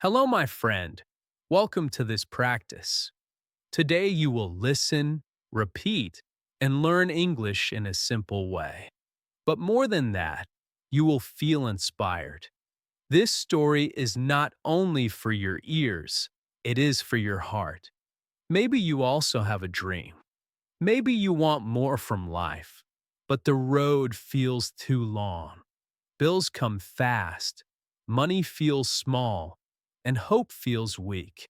Hello, my friend. Welcome to this practice. Today you will listen, repeat, and learn English in a simple way. But more than that, you will feel inspired. This story is not only for your ears, it is for your heart. Maybe you also have a dream. Maybe you want more from life, but the road feels too long. Bills come fast, money feels small, and hope feels weak.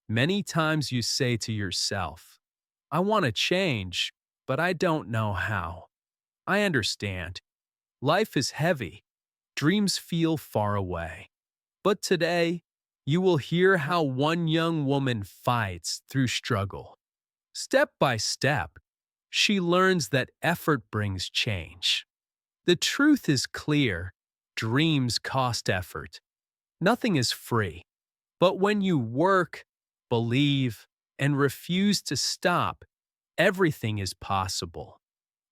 Many times you say to yourself, I want to change, but I don't know how. I understand. Life is heavy. Dreams feel far away. But today, you will hear how one young woman fights through struggle. Step by step, she learns that effort brings change. The truth is clear. Dreams cost effort. Nothing is free. But when you work, believe, and refuse to stop, everything is possible.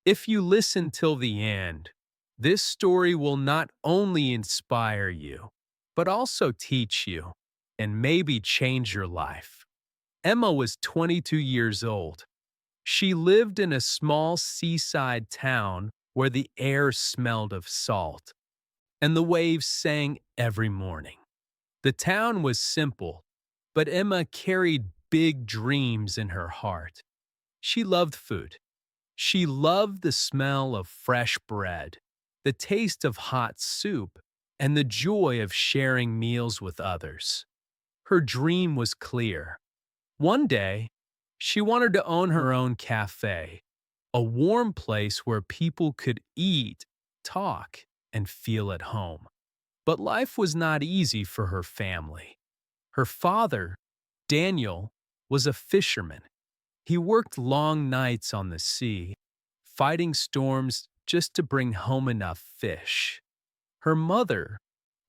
If you listen till the end, this story will not only inspire you, but also teach you and maybe change your life. Emma was 22 years old. She lived in a small seaside town where the air smelled of salt and the waves sang every morning. The town was simple, but Emma carried big dreams in her heart. She loved food. She loved the smell of fresh bread, the taste of hot soup, and the joy of sharing meals with others. Her dream was clear. One day, she wanted to own her own café, a warm place where people could eat, talk, and feel at home. But life was not easy for her family. Her father, Daniel, was a fisherman. He worked long nights on the sea, fighting storms just to bring home enough fish. Her mother,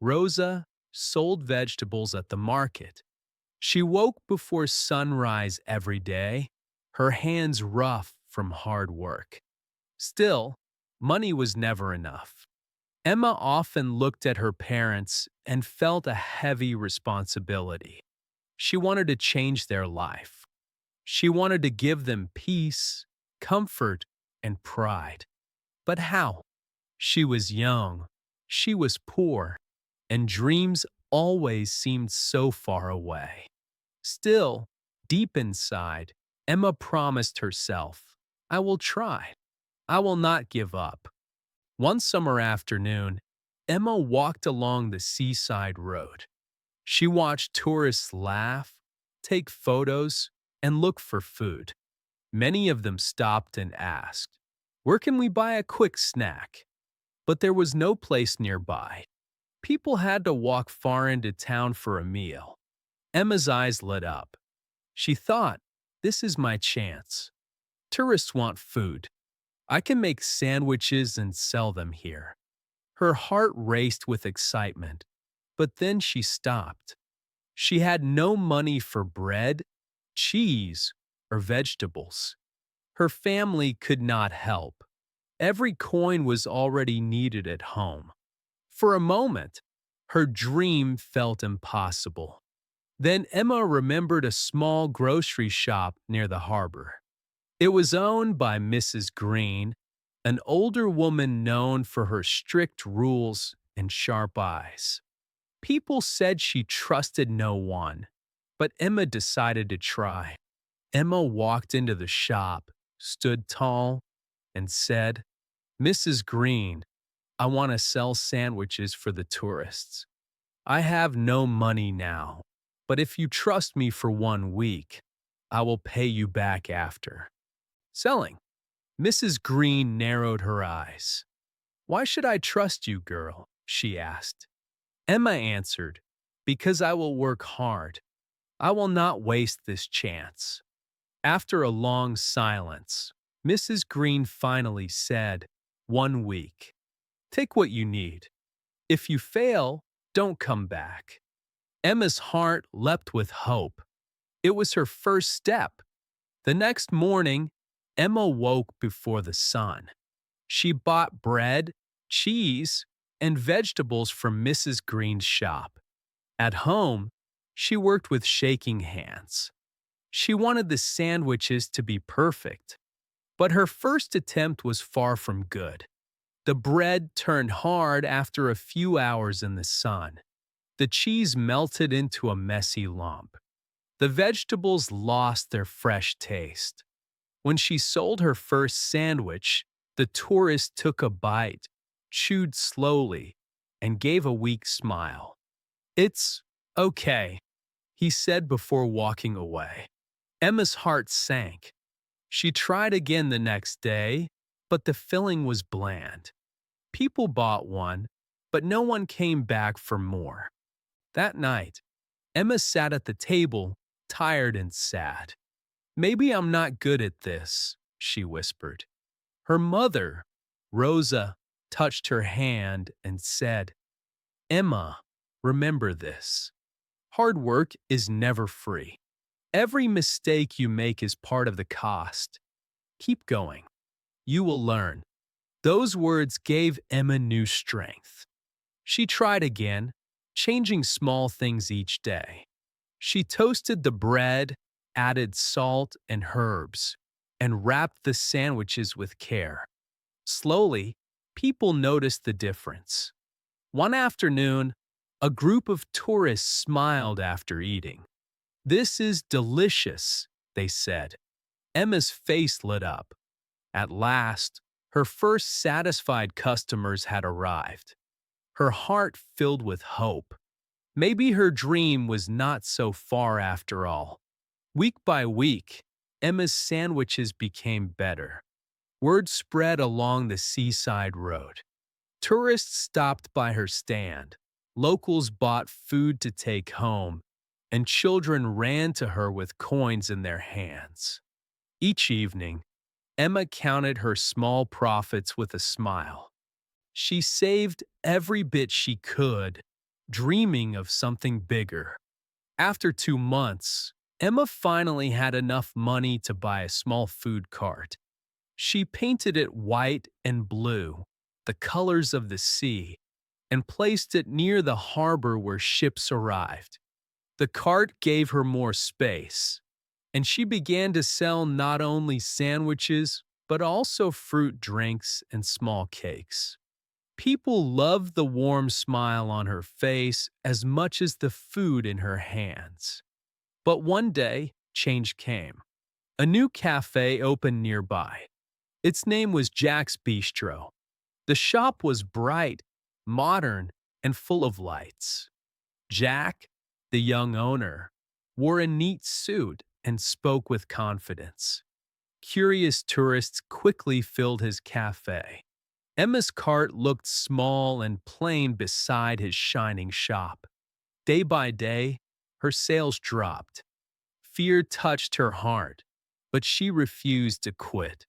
Rosa, sold vegetables at the market. She woke before sunrise every day, her hands rough from hard work. Still, money was never enough. Emma often looked at her parents and felt a heavy responsibility. She wanted to change their life. She wanted to give them peace, comfort, and pride. But how? She was young, she was poor, and dreams always seemed so far away. Still, deep inside, Emma promised herself, I will try. I will not give up. One summer afternoon, Emma walked along the seaside road. She watched tourists laugh, take photos, and look for food. Many of them stopped and asked, where can we buy a quick snack? But there was no place nearby. People had to walk far into town for a meal. Emma's eyes lit up. She thought, this is my chance. Tourists want food. I can make sandwiches and sell them here. Her heart raced with excitement, but then she stopped. She had no money for bread, cheese, or vegetables. Her family could not help. Every coin was already needed at home. For a moment, her dream felt impossible. Then Emma remembered a small grocery shop near the harbor. It was owned by Mrs. Green, an older woman known for her strict rules and sharp eyes. People said she trusted no one, but Emma decided to try. Emma walked into the shop, stood tall, and said, Mrs. Green, I want to sell sandwiches for the tourists. I have no money now, but if you trust me for 1 week, I will pay you back after. Selling. Mrs. Green narrowed her eyes. Why should I trust you, girl? She asked. Emma answered, because I will work hard. I will not waste this chance. After a long silence, Mrs. Green finally said, 1 week. Take what you need. If you fail, don't come back. Emma's heart leapt with hope. It was her first step. The next morning, Emma woke before the sun. She bought bread, cheese, and vegetables from Mrs. Green's shop. At home, She worked with shaking hands. She wanted the sandwiches to be perfect, but her first attempt was far from good. The bread turned hard after a few hours in the sun. The cheese melted into a messy lump. The vegetables lost their fresh taste. When she sold her first sandwich, the tourist took a bite, chewed slowly, and gave a weak smile. "It's okay," he said before walking away. Emma's heart sank. She tried again the next day, but the filling was bland. People bought one, but no one came back for more. That night, Emma sat at the table, tired and sad. "Maybe I'm not good at this," she whispered. Her mother, Rosa, touched her hand and said, "Emma, remember this. Hard work is never free. Every mistake you make is part of the cost. Keep going. You will learn." Those words gave Emma new strength. She tried again, changing small things each day. She toasted the bread, added salt and herbs, and wrapped the sandwiches with care. Slowly, people noticed the difference. One afternoon, a group of tourists smiled after eating. "This is delicious," they said. Emma's face lit up. At last, her first satisfied customers had arrived. Her heart filled with hope. Maybe her dream was not so far after all. Week by week, Emma's sandwiches became better. Word spread along the seaside road. Tourists stopped by her stand. Locals bought food to take home, and children ran to her with coins in their hands. Each evening, Emma counted her small profits with a smile. She saved every bit she could, dreaming of something bigger. After 2 months, Emma finally had enough money to buy a small food cart. She painted it white and blue, the colors of the sea, and placed it near the harbor where ships arrived. The cart gave her more space, and she began to sell not only sandwiches, but also fruit drinks and small cakes. People loved the warm smile on her face as much as the food in her hands. But one day, change came. A new café opened nearby. Its name was Jack's Bistro. The shop was bright, modern, and full of lights. Jack, the young owner, wore a neat suit and spoke with confidence. Curious tourists quickly filled his café. Emma's cart looked small and plain beside his shining shop. Day by day, her sales dropped. Fear touched her heart, but she refused to quit.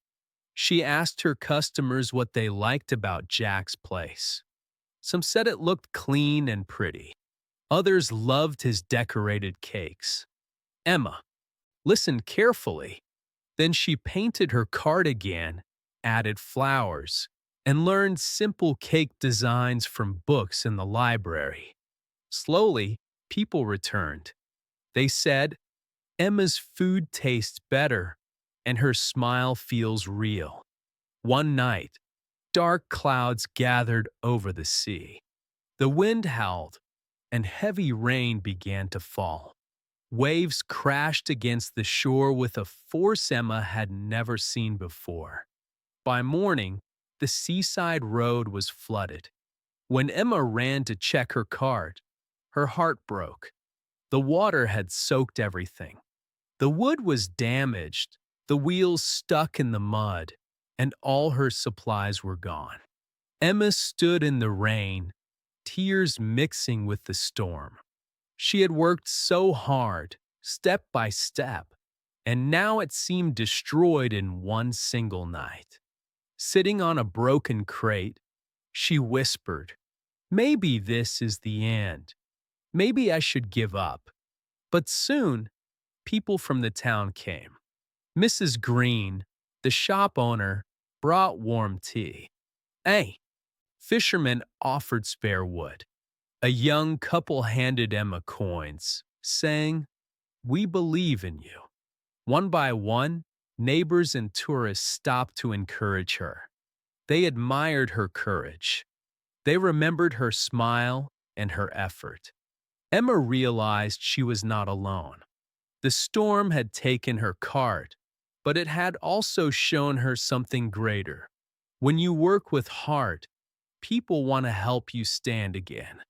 She asked her customers what they liked about Jack's place. Some said it looked clean and pretty. Others loved his decorated cakes. Emma listened carefully. Then she painted her cart again, added flowers, and learned simple cake designs from books in the library. Slowly, people returned. They said, "Emma's food tastes better, and her smile feels real." One night, dark clouds gathered over the sea. The wind howled, and heavy rain began to fall. Waves crashed against the shore with a force Emma had never seen before. By morning, the seaside road was flooded. When Emma ran to check her cart, her heart broke. The water had soaked everything. The wood was damaged, the wheels stuck in the mud, and all her supplies were gone. Emma stood in the rain, tears mixing with the storm. She had worked so hard, step by step, and now it seemed destroyed in one single night. Sitting on a broken crate, she whispered, "Maybe this is the end. Maybe I should give up." But soon, people from the town came. Mrs. Green, the shop owner, brought warm tea. Hey, fishermen offered spare wood. A young couple handed Emma coins, saying, "We believe in you." One by one, neighbors and tourists stopped to encourage her. They admired her courage. They remembered her smile and her effort. Emma realized she was not alone. The storm had taken her cart, but it had also shown her something greater. When you work with heart, people want to help you stand again.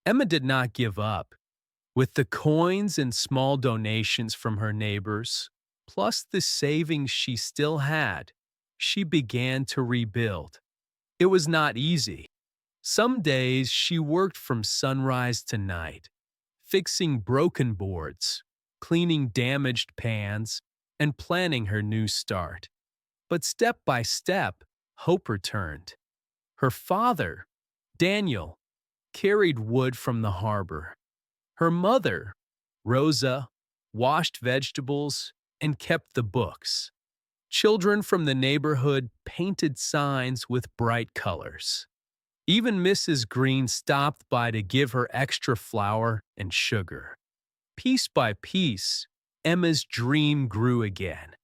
Emma did not give up. With the coins and small donations from her neighbors, plus the savings she still had, she began to rebuild. It was not easy. Some days she worked from sunrise to night, fixing broken boards, cleaning damaged pans, and planning her new start. But step by step, hope returned. Her father, Daniel, carried wood from the harbor. Her mother, Rosa, washed vegetables and kept the books. Children from the neighborhood painted signs with bright colors. Even Mrs. Green stopped by to give her extra flour and sugar. Piece by piece, Emma's dream grew again.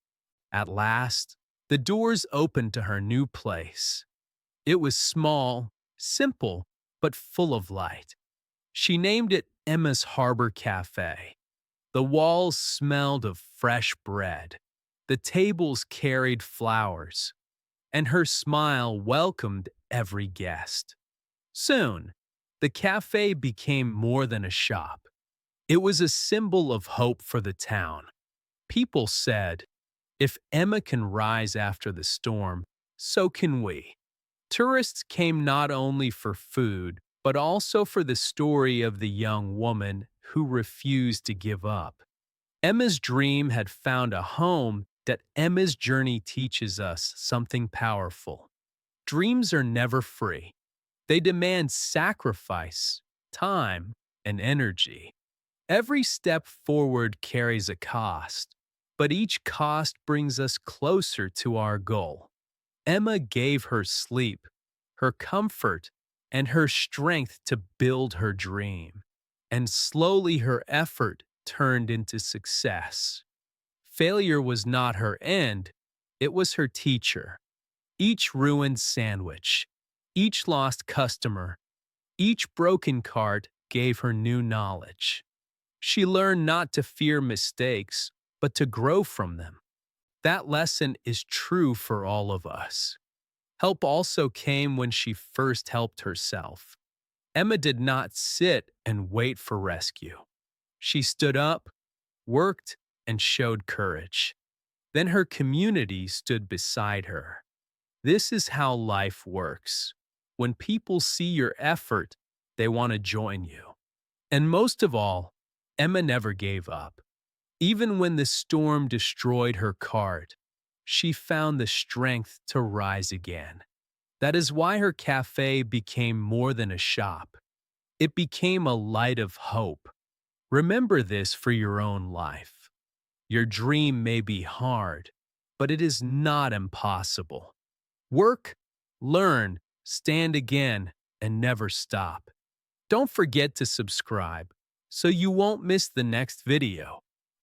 At last, the doors opened to her new place. It was small, simple, but full of light. She named it Emma's Harbor Café. The walls smelled of fresh bread. The tables carried flowers, and her smile welcomed every guest. Soon, the cafe became more than a shop. It was a symbol of hope for the town. People said, "If Emma can rise after the storm, so can we." Tourists came not only for food, but also for the story of the young woman who refused to give up. Emma's dream had found a home. That Emma's journey teaches us something powerful. Dreams are never free. They demand sacrifice, time, and energy. Every step forward carries a cost, but each cost brings us closer to our goal. Emma gave her sleep, her comfort, and her strength to build her dream, and slowly her effort turned into success. Failure was not her end, it was her teacher. Each ruined sandwich, each lost customer, each broken cart gave her new knowledge. She learned not to fear mistakes, but to grow from them. That lesson is true for all of us. Help also came when she first helped herself. Emma did not sit and wait for rescue. She stood up, worked, and showed courage. Then her community stood beside her. This is how life works. When people see your effort, they want to join you. And most of all, Emma never gave up. Even when the storm destroyed her cart, she found the strength to rise again. That is why her cafe became more than a shop. It became a light of hope. Remember this for your own life. Your dream may be hard, but it is not impossible. Work, learn, stand again, and never stop. Don't forget to subscribe so you won't miss the next video.